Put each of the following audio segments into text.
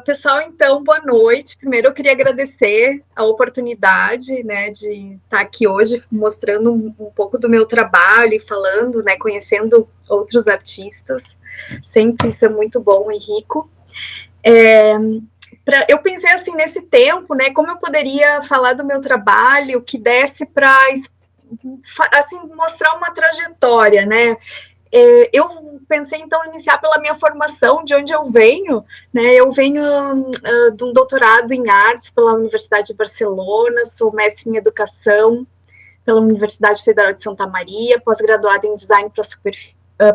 Pessoal, então, boa noite. Primeiro, eu queria agradecer a oportunidade, né, de estar aqui hoje mostrando um pouco do meu trabalho e falando, né, conhecendo outros artistas. Sempre isso é muito bom e rico. Eu pensei assim nesse tempo, né, como eu poderia falar do meu trabalho que desse para assim mostrar uma trajetória, né? Eu pensei, então, iniciar pela minha formação, de onde eu venho, né? Eu venho de um doutorado em artes pela Universidade de Barcelona, sou mestre em educação pela Universidade Federal de Santa Maria, pós-graduada em design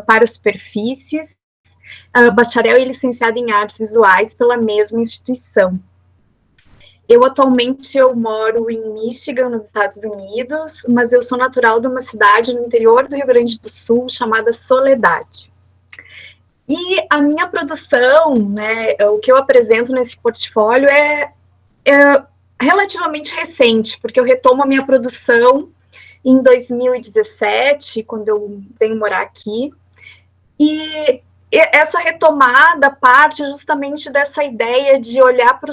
para superfícies, bacharel e licenciada em artes visuais pela mesma instituição. Eu moro em Michigan, nos Estados Unidos, mas eu sou natural de uma cidade no interior do Rio Grande do Sul chamada Soledade. E a minha produção, né, o que eu apresento nesse portfólio é relativamente recente, porque eu retomo a minha produção em 2017, quando eu venho morar aqui, e essa retomada parte justamente dessa ideia de olhar para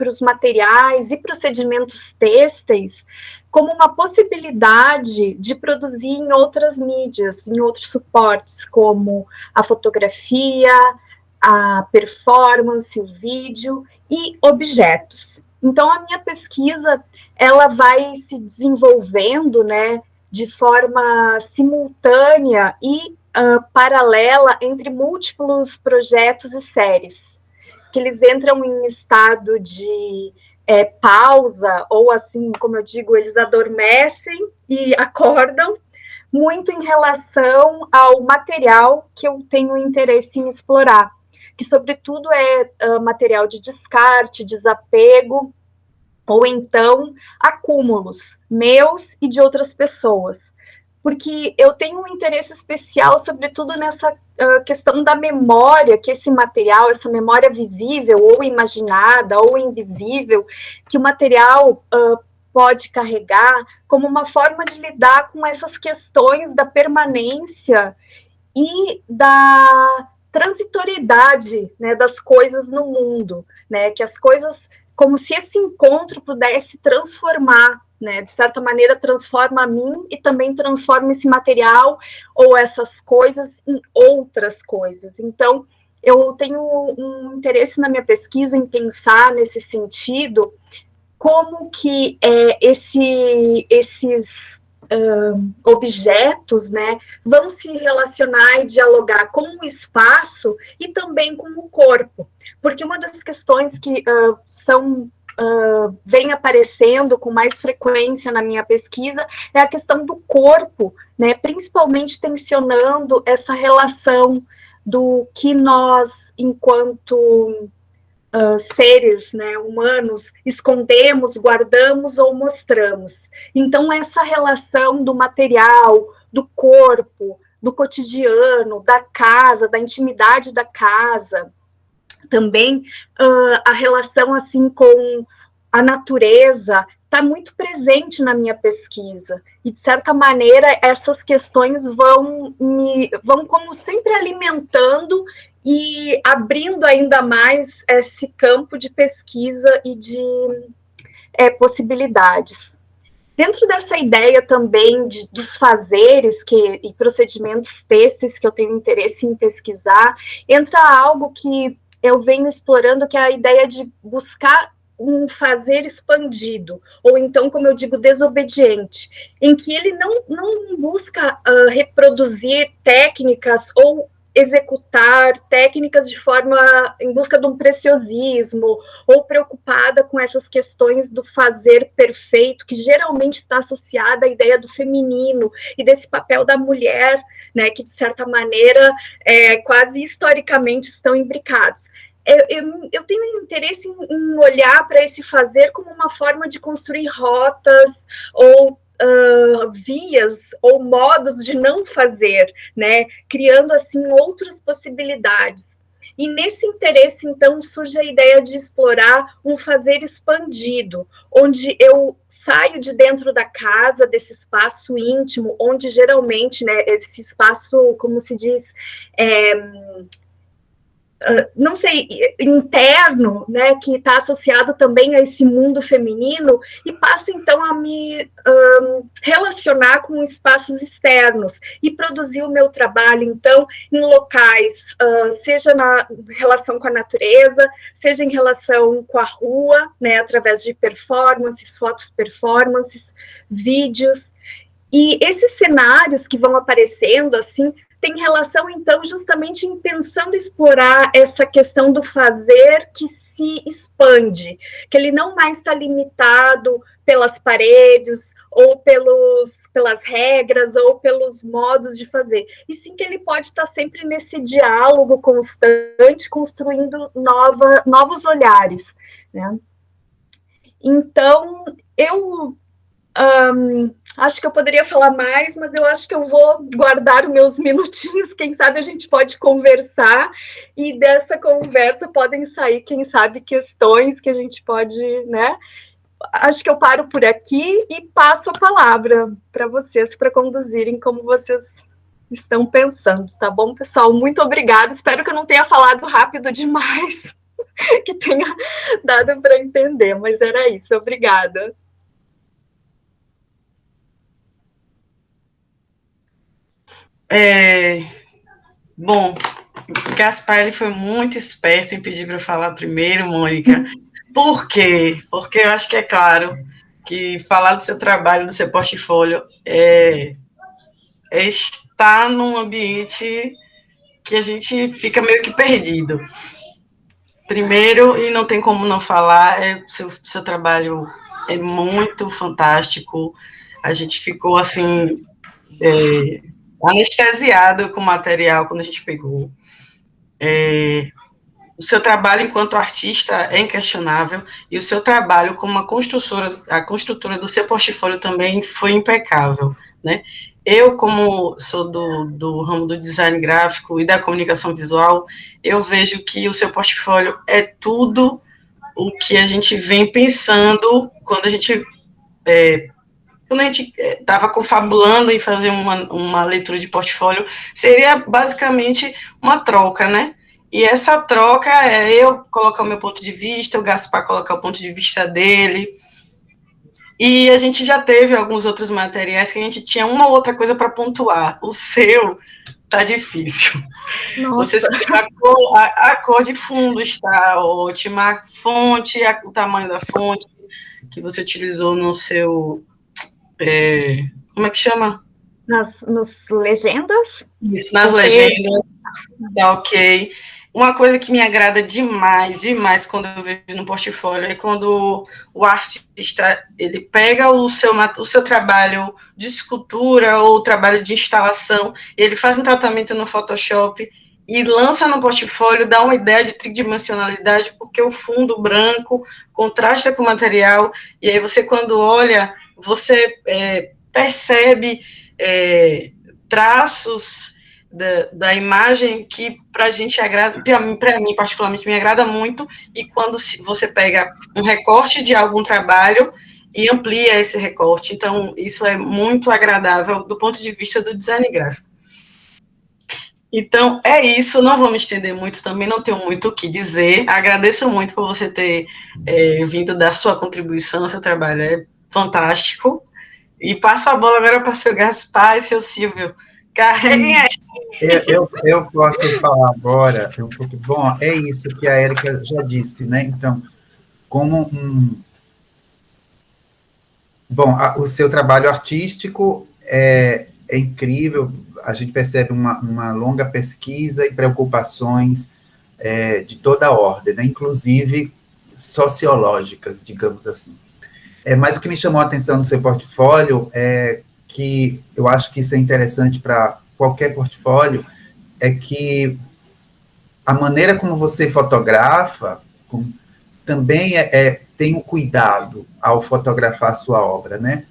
os materiais e procedimentos têxteis como uma possibilidade de produzir em outras mídias, em outros suportes, como a fotografia, a performance, o vídeo e objetos. Então, a minha pesquisa ela vai se desenvolvendo, né, de forma simultânea e paralela entre múltiplos projetos e séries, que eles entram em estado de pausa, ou assim, como eu digo, eles adormecem e acordam, muito em relação ao material que eu tenho interesse em explorar, que sobretudo é material de descarte, desapego, ou então acúmulos meus e de outras pessoas, porque eu tenho um interesse especial, sobretudo nessa questão da memória, que esse material, essa memória visível, ou imaginada, ou invisível, que o material pode carregar, como uma forma de lidar com essas questões da permanência e da transitoriedade, né, das coisas no mundo, né, que as coisas, como se esse encontro pudesse transformar, né, de certa maneira transforma a mim e também transforma esse material ou essas coisas em outras coisas. Então, eu tenho um interesse na minha pesquisa em pensar nesse sentido, como que esses objetos, né, vão se relacionar e dialogar com o espaço e também com o corpo, porque uma das questões que vem aparecendo com mais frequência na minha pesquisa é a questão do corpo, né, principalmente tensionando essa relação do que nós, enquanto seres, né, humanos, escondemos, guardamos ou mostramos. Então, essa relação do material, do corpo, do cotidiano, da casa, da intimidade da casa, também a relação assim com a natureza está muito presente na minha pesquisa e de certa maneira essas questões vão como sempre alimentando e abrindo ainda mais esse campo de pesquisa e de possibilidades. Dentro dessa ideia também dos fazeres e procedimentos têxteis que eu tenho interesse em pesquisar, entra algo que eu venho explorando, que é a ideia de buscar um fazer expandido, ou então, como eu digo, desobediente, em que ele não busca reproduzir técnicas ou executar técnicas de forma em busca de um preciosismo ou preocupada com essas questões do fazer perfeito, que geralmente está associada à ideia do feminino e desse papel da mulher, né, que de certa maneira quase historicamente estão imbricados. Eu tenho interesse em olhar para esse fazer como uma forma de construir rotas ou vias ou modos de não fazer, né? Criando assim outras possibilidades. E nesse interesse, então, surge a ideia de explorar um fazer expandido, onde eu saio de dentro da casa, desse espaço íntimo, onde geralmente, né, esse espaço, como se diz, não sei, interno, né, que está associado também a esse mundo feminino, e passo então a me relacionar com espaços externos e produzir o meu trabalho, então, em locais, seja na relação com a natureza, seja em relação com a rua, né, através de performances, fotos performances, vídeos, e esses cenários que vão aparecendo, assim, tem relação, então, justamente em pensando explorar essa questão do fazer que se expande, que ele não mais está limitado pelas paredes, ou pelas regras, ou pelos modos de fazer, e sim que ele pode estar sempre nesse diálogo constante, construindo novos olhares, né? Então, eu acho que eu poderia falar mais, mas eu acho que eu vou guardar os meus minutinhos. Quem sabe a gente pode conversar, e dessa conversa podem sair, quem sabe, questões que a gente pode, né? Acho que eu paro por aqui e passo a palavra para vocês, para conduzirem como vocês estão pensando, tá bom, pessoal? Muito obrigada. Espero que eu não tenha falado rápido demais, que tenha dado para entender, mas era isso. Obrigada. Bom, Gaspar, ele foi muito esperto em pedir para falar primeiro, Mônica. Por quê? Porque eu acho que é claro que falar do seu trabalho, do seu portfólio, é estar num ambiente que a gente fica meio que perdido. Primeiro, e não tem como não falar, seu trabalho é muito fantástico. A gente ficou, assim, anestesiado com o material quando a gente pegou. O seu trabalho enquanto artista é inquestionável, e o seu trabalho como a construtora do seu portfólio também foi impecável, né? Eu, como sou do ramo do design gráfico e da comunicação visual, eu vejo que o seu portfólio é tudo o que a gente vem pensando quando a gente estava confabulando em fazer uma leitura de portfólio, seria basicamente uma troca, né? E essa troca é eu colocar o meu ponto de vista, o Gaspar colocar o ponto de vista dele. E a gente já teve alguns outros materiais que a gente tinha uma ou outra coisa para pontuar. O seu tá difícil. Nossa. A cor de fundo está ótima, a fonte, o tamanho da fonte que você utilizou no seu... como é que chama? Nas legendas? Isso, nas legendas. Tá ok. Uma coisa que me agrada demais, demais, quando eu vejo no portfólio, é quando o artista, ele pega o seu trabalho de escultura ou trabalho de instalação, ele faz um tratamento no Photoshop e lança no portfólio, dá uma ideia de tridimensionalidade, porque o fundo branco contrasta com o material, e aí você, quando olha, você percebe traços da imagem que para a gente agrada, para mim particularmente me agrada muito, e quando você pega um recorte de algum trabalho e amplia esse recorte, então isso é muito agradável do ponto de vista do design gráfico. Então é isso, não vou me estender muito também, não tenho muito o que dizer, agradeço muito por você ter vindo dar sua contribuição, seu trabalho é fantástico, e passo a bola agora para o seu Gaspar e seu Silvio. Carreguem aí. Eu posso falar agora, bom, é isso que a Érica já disse, né? Então, como bom, o seu trabalho artístico é incrível, a gente percebe uma longa pesquisa e preocupações de toda a ordem, né? Inclusive sociológicas, digamos assim. Mas o que me chamou a atenção no seu portfólio é que eu acho que isso é interessante para qualquer portfólio, é que a maneira como você fotografa também tem um cuidado ao fotografar a sua obra, né?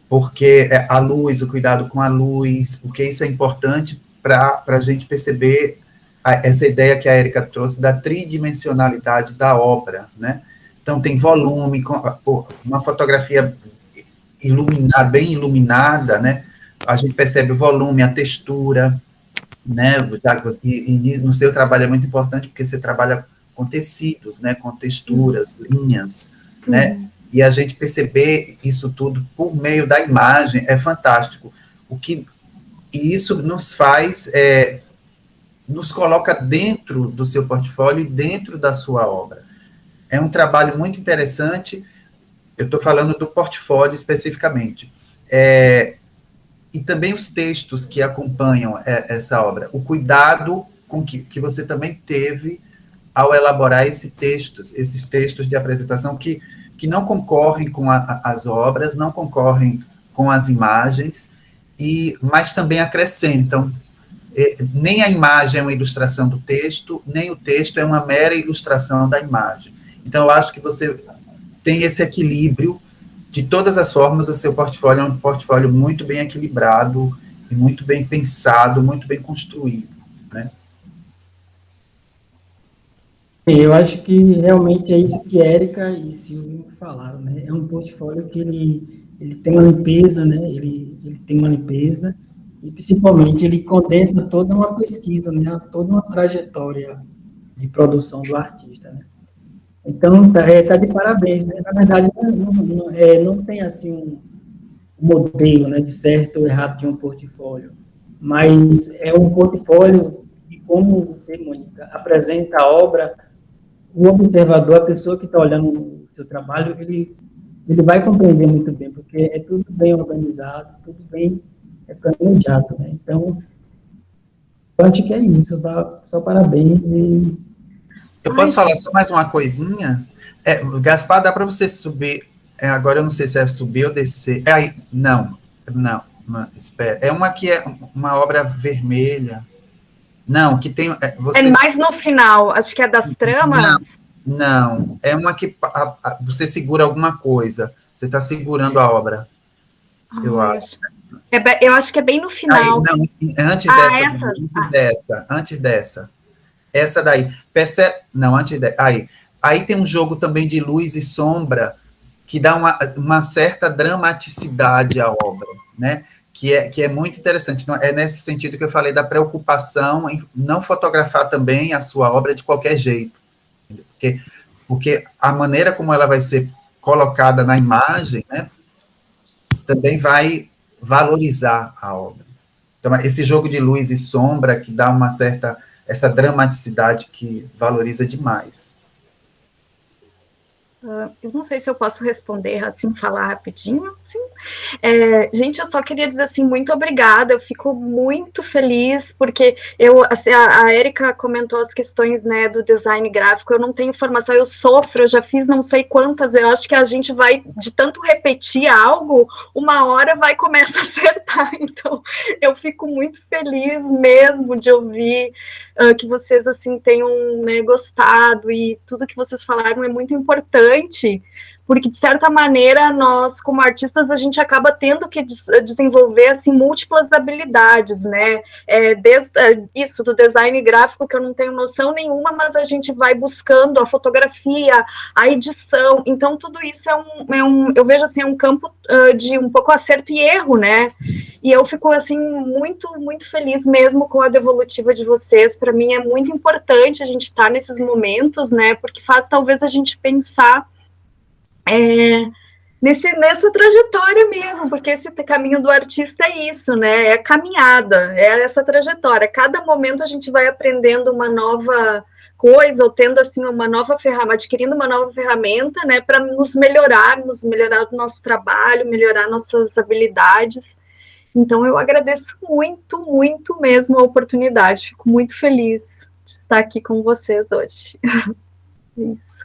Porque a luz, o cuidado com a luz, porque isso é importante para a gente perceber essa ideia que a Érica trouxe da tridimensionalidade da obra, né? Então, tem volume, uma fotografia iluminada, bem iluminada, né? A gente percebe o volume, a textura, né? E no seu trabalho é muito importante porque você trabalha com tecidos, né? Com texturas, linhas, né? E a gente perceber isso tudo por meio da imagem é fantástico. E isso nos faz, nos coloca dentro do seu portfólio e dentro da sua obra. É um trabalho muito interessante. Eu estou falando do portfólio especificamente. E também os textos que acompanham essa obra. O cuidado com que você também teve ao elaborar esses textos de apresentação que não concorrem com as obras, não concorrem com as imagens, mas também acrescentam. Nem a imagem é uma ilustração do texto, nem o texto é uma mera ilustração da imagem. Então, eu acho que você tem esse equilíbrio. De todas as formas, o seu portfólio é um portfólio muito bem equilibrado, e muito bem pensado, muito bem construído, né? Eu acho que realmente é isso que Érica e Silvio falaram, né? É um portfólio que ele tem uma limpeza, né? Ele tem uma limpeza e, principalmente, ele condensa toda uma pesquisa, né? Toda uma trajetória de produção do artista, né? Então, tá de parabéns, né? Na verdade, não tem, assim, um modelo, né, de certo ou errado de um portfólio, mas é um portfólio de como você, Mônica, apresenta a obra. O observador, a pessoa que está olhando o seu trabalho, ele vai compreender muito bem, porque é tudo bem organizado, tudo bem planejado, né? Então, eu acho que é isso, tá? Só parabéns e... Eu posso falar só mais uma coisinha? Gaspar, dá para você subir, agora eu não sei se é subir ou descer, não, espera, é uma que é uma obra vermelha, não, que tem... É mais no final, acho que é das tramas? Não, é uma que você segura alguma coisa, você está segurando a obra, eu acho. Eu acho que é bem no final. Antes dessa. Essa daí. Antes dessa. Aí tem um jogo também de luz e sombra que dá uma certa dramaticidade à obra, né? Que é muito interessante. Então, é nesse sentido que eu falei da preocupação em não fotografar também a sua obra de qualquer jeito. Porque a maneira como ela vai ser colocada na imagem, né, também vai valorizar a obra. Então, esse jogo de luz e sombra que dá essa dramaticidade que valoriza demais. Eu não sei se eu posso responder, assim, falar rapidinho. Sim. Gente, eu só queria dizer assim, muito obrigada, eu fico muito feliz, porque a Érica comentou as questões, né, do design gráfico, eu não tenho formação, eu sofro, eu já fiz não sei quantas, eu acho que a gente vai, de tanto repetir algo, uma hora vai começar a acertar, então eu fico muito feliz mesmo de ouvir que vocês, assim, tenham, né, gostado, e tudo que vocês falaram é muito importante, porque, de certa maneira, nós, como artistas, a gente acaba tendo que desenvolver, assim, múltiplas habilidades, né, desde isso do design gráfico, que eu não tenho noção nenhuma, mas a gente vai buscando a fotografia, a edição, então tudo isso eu vejo, assim, é um campo de um pouco acerto e erro, né, e eu fico, assim, muito, muito feliz mesmo com a devolutiva de vocês. Para mim é muito importante a gente estar nesses momentos, né, porque faz talvez a gente pensar nessa trajetória mesmo, porque esse caminho do artista é isso, né, é caminhada, é essa trajetória. Cada momento a gente vai aprendendo uma nova coisa, ou tendo, assim, uma nova ferramenta, adquirindo uma nova ferramenta, né, para melhorar o nosso trabalho, melhorar nossas habilidades. Então, eu agradeço muito, muito mesmo a oportunidade. Fico muito feliz de estar aqui com vocês hoje. Isso.